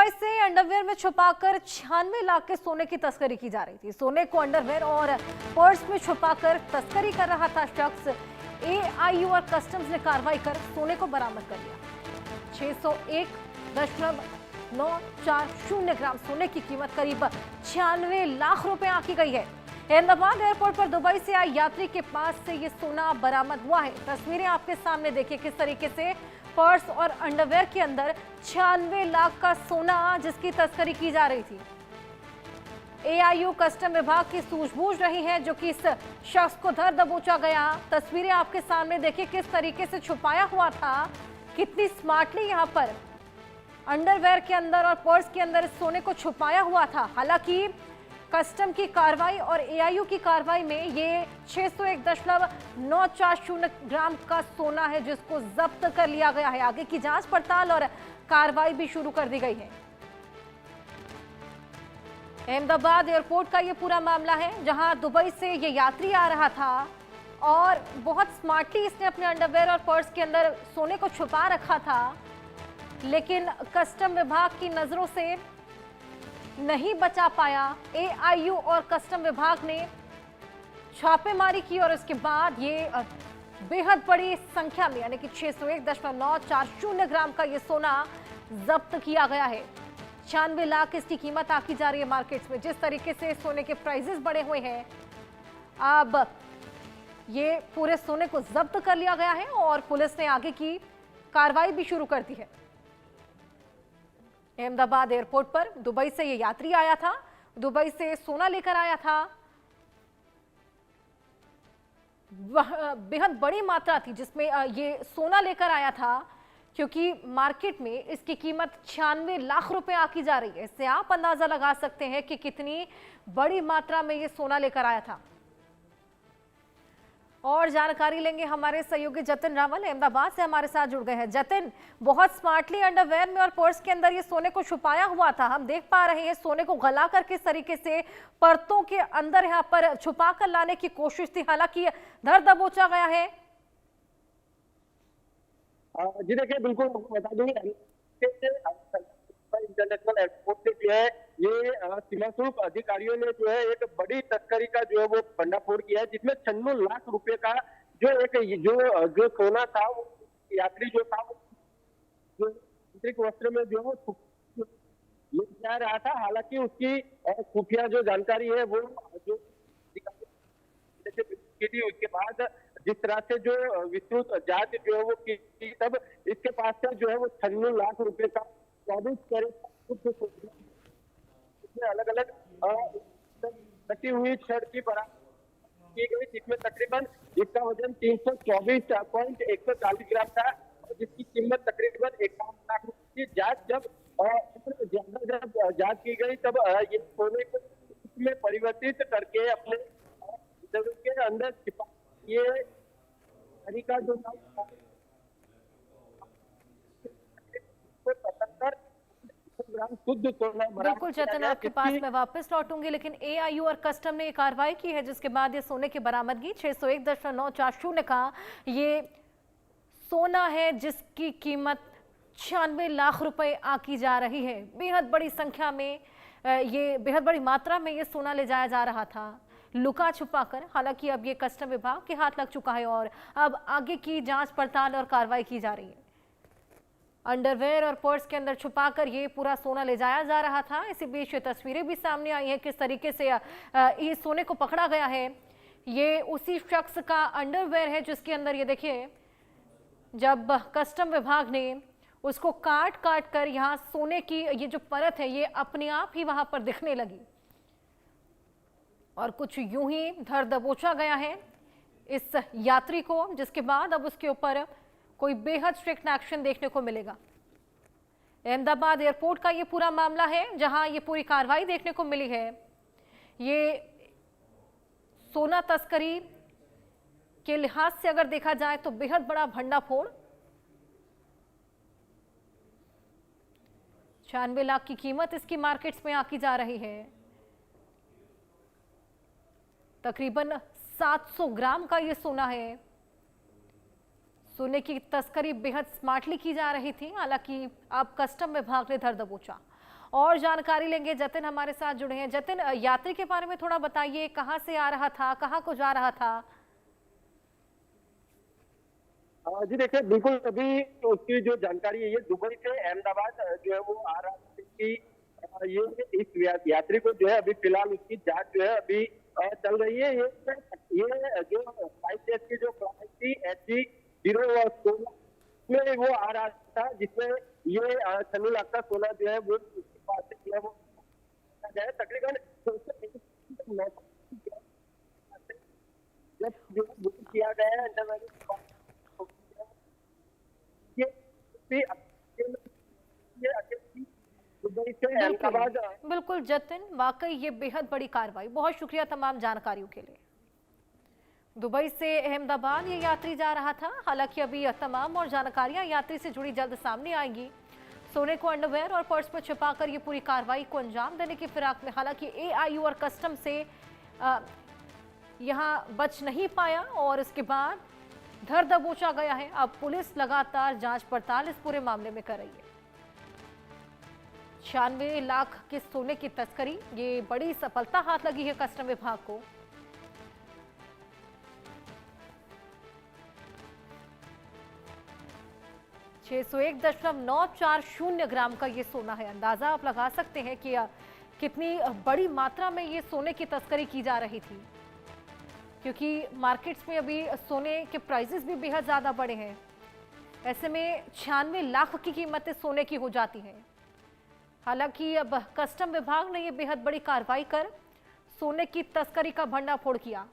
Dubai से underwear में छुपाकर 96 लाख के सोने की तस्करी की जा रही थी। सोने को अंडरवेयर और पर्स में छुपाकर तस्करी कर रहा था शख्स। एआईयू और कस्टम्स ने कार्रवाई कर सोने को बरामद कर लिया। 601.940 ग्राम सोने की कीमत करीब 96 लाख रुपए आंकी गई है। अहमदाबाद एयरपोर्ट पर दुबई से आए यात्री के पास से ये सोना बरामद हुआ है। तस्वीरें आपके सामने देखिए किस तरीके से पर्स और अंडरवेयर के अंदर 96 लाख का सोना जिसकी तस्करी की जा रही थी। एआईयू कस्टम विभाग की सूझबूझ रही है जो कि इस शख्स को धर दबोचा गया। तस्वीरें आपके सामने देखिए किस तरीके से छुपाया हुआ था, कितनी स्मार्टली यहाँ पर अंडरवेयर के अंदर और पर्स के अंदर इस सोने को छुपाया हुआ था। हालांकि कस्टम की कार्रवाई और एआईयू की कार्रवाई में ये 601.940 ग्राम का सोना है जिसको जब्त कर लिया गया है। आगे की जांच पड़ताल और कार्रवाई भी शुरू कर दी गई है। अहमदाबाद एयरपोर्ट का ये पूरा मामला है जहां दुबई से ये यात्री आ रहा था और बहुत स्मार्टली इसने अपने अंडरवेयर और पर्स के अंदर सोने को छुपा रखा था, लेकिन कस्टम विभाग की नजरों से नहीं बचा पाया। एआईयू और कस्टम विभाग ने छापेमारी की और इसके बाद ये बेहद बड़ी संख्या में यानी कि 601.940 ग्राम का ये सोना जब्त किया गया है। 96 लाख इसकी कीमत आंकी जा रही है मार्केट्स में। जिस तरीके से सोने के प्राइसेस बढ़े हुए हैं, अब ये पूरे सोने को जब्त कर लिया गया है और पुलिस ने आगे की कार्रवाई भी शुरू कर दी है। अहमदाबाद एयरपोर्ट पर दुबई से ये यात्री आया था, दुबई से सोना लेकर आया था। बेहद बड़ी मात्रा थी जिसमें ये सोना लेकर आया था क्योंकि मार्केट में इसकी कीमत 96 लाख रुपए आंकी जा रही है। इससे आप अंदाजा लगा सकते हैं कि कितनी बड़ी मात्रा में ये सोना लेकर आया था। और जानकारी लेंगे हमारे सहयोगी जतिन रावल अहमदाबाद से हमारे साथ जुड़ गए हैं। जतिन, बहुत स्मार्टली अंडरवेयर में और पर्स के अंदर ये सोने को छुपाया हुआ था। हम देख पा रहे हैं सोने को गला कर किस तरीके से परतों के अंदर यहाँ पर छुपा कर लाने की कोशिश थी। हालांकि धर दबोचा गया है। जी देखिए, बिल्कुल बता दूं इंटरनेशनल एयरपोर्ट से जो है ये सीमा शुल्क अधिकारियों ने जो है एक बड़ी तस्करी का जो है वो भंडाफोड़ किया है, जिसमें 96 लाख रुपए का जो जो सोना था, वो यात्री जो था वो आंतरिक वस्त्र में जो है ले जा रहा था। हालांकि उसकी खुफिया जो जानकारी है वो जो की थी, उसके बाद जिस तरह से जो विस्तृत जांच जो है वो की, तब इसके पास से जो है वो 96 लाख रुपए का 24 कैरेट अलग अलग कटी हुई छड़ की बरामद की गई, जिसमें तकरीबन इसका वजन 324.140 ग्राम था और जिसकी कीमत तकरीबन 51 लाख रुपए थी। जब जांच की गई तब ये सोने को इसमें परिवर्तित करके अपने के अंदर छिपा ये तरीका जो बिल्कुल चेतन, आपके पास मैं वापस लौटूंगी, लेकिन एआईयू और कस्टम ने कार्रवाई की है जिसके बाद ये सोने की बरामदगी 601.940 का ये सोना है जिसकी कीमत 96 लाख रुपए आंकी जा रही है। बेहद बड़ी संख्या में ये बेहद बड़ी मात्रा में ये सोना ले जाया जा रहा था लुका छुपा कर। हालांकि अब ये कस्टम विभाग के हाथ लग चुका है और अब आगे की जांच पड़ताल और कार्रवाई की जा रही है। अंडरवेयर और पर्स के अंदर छुपाकर ये पूरा सोना ले जाया जा रहा था। इसी बीच तस्वीरें भी सामने आई हैं किस तरीके से ये सोने को पकड़ा गया है। ये उसी शख्स का अंडरवेयर है जिसके अंदर ये देखिए, जब कस्टम विभाग ने उसको काट काट कर यहाँ सोने की ये जो परत है ये अपने आप ही वहां पर दिखने लगी और कुछ यूं ही धर दबोचा गया है इस यात्री को, जिसके बाद अब उसके ऊपर कोई बेहद स्ट्रिक्ट एक्शन देखने को मिलेगा। अहमदाबाद एयरपोर्ट का ये पूरा मामला है जहां ये पूरी कार्रवाई देखने को मिली है। ये सोना तस्करी के लिहाज से अगर देखा जाए तो बेहद बड़ा भंडाफोड़। 96 लाख की कीमत इसकी मार्केट्स में आंकी जा रही है। तकरीबन 700 ग्राम का ये सोना है। सोने की तस्करी बेहद स्मार्टली की जा रही थी। हालांकि अब कस्टम विभाग ने धर दबोचा और जानकारी लेंगे। जतिन हमारे साथ जुड़े हैं। जतिन, यात्री के बारे में थोड़ा बताइए, कहाँ से आ रहा था, कहाँ को जा रहा था? जी देखिए, बिल्कुल अभी उसकी जो जानकारी है, ये दुबई से अहमदाबाद जो है वो आ रहा है कि ये इस यात्री को जो है अभी फिलहाल उसकी जांच जो है अभी चल रही है। ये जो फ्लाइट टेस्ट की जो फ्लाइट थी SG016 में वो आ रहा था, जिसमें ये 6 लाख का सोना जो है वो उसके पास से जो है वो गया। तकरीबन जब जो बुक किया गया है अंडर ये भी दुबई से बिल्कुल अहमदाबाद। बिल्कुल जतिन, वाकई ये बेहद बड़ी कार्रवाई। बहुत शुक्रिया तमाम जानकारियों के लिए। दुबई से अहमदाबाद ये यात्री जा रहा था। हालांकि अभी यह तमाम और जानकारियां यात्री से जुड़ी जल्द सामने आएंगी। सोने को अंडरवेयर और पर्स में छिपाकर ये पूरी कार्रवाई को अंजाम देने की फिराक में हालांकि AIU और कस्टम से यहां बच नहीं पाया और इसके बाद धर दबोचा गया है। अब पुलिस लगातार जांच पड़ताल इस पूरे मामले में कर रही है। 96 लाख के सोने की तस्करी, ये बड़ी सफलता हाथ लगी है कस्टम विभाग को। $601.940 ग्राम का ये सोना है। अंदाजा आप लगा सकते हैं कि कितनी बड़ी मात्रा में ये सोने की तस्करी की जा रही थी, क्योंकि मार्केट्स में अभी सोने के प्राइसेस भी बेहद ज्यादा बढ़े हैं। ऐसे में 96 लाख की कीमतें सोने की हो जाती हैं। हालांकि अब कस्टम विभाग ने ये बेहद बड़ी कार्रवाई कर सोने की तस्करी का भंडाफोड़ किया।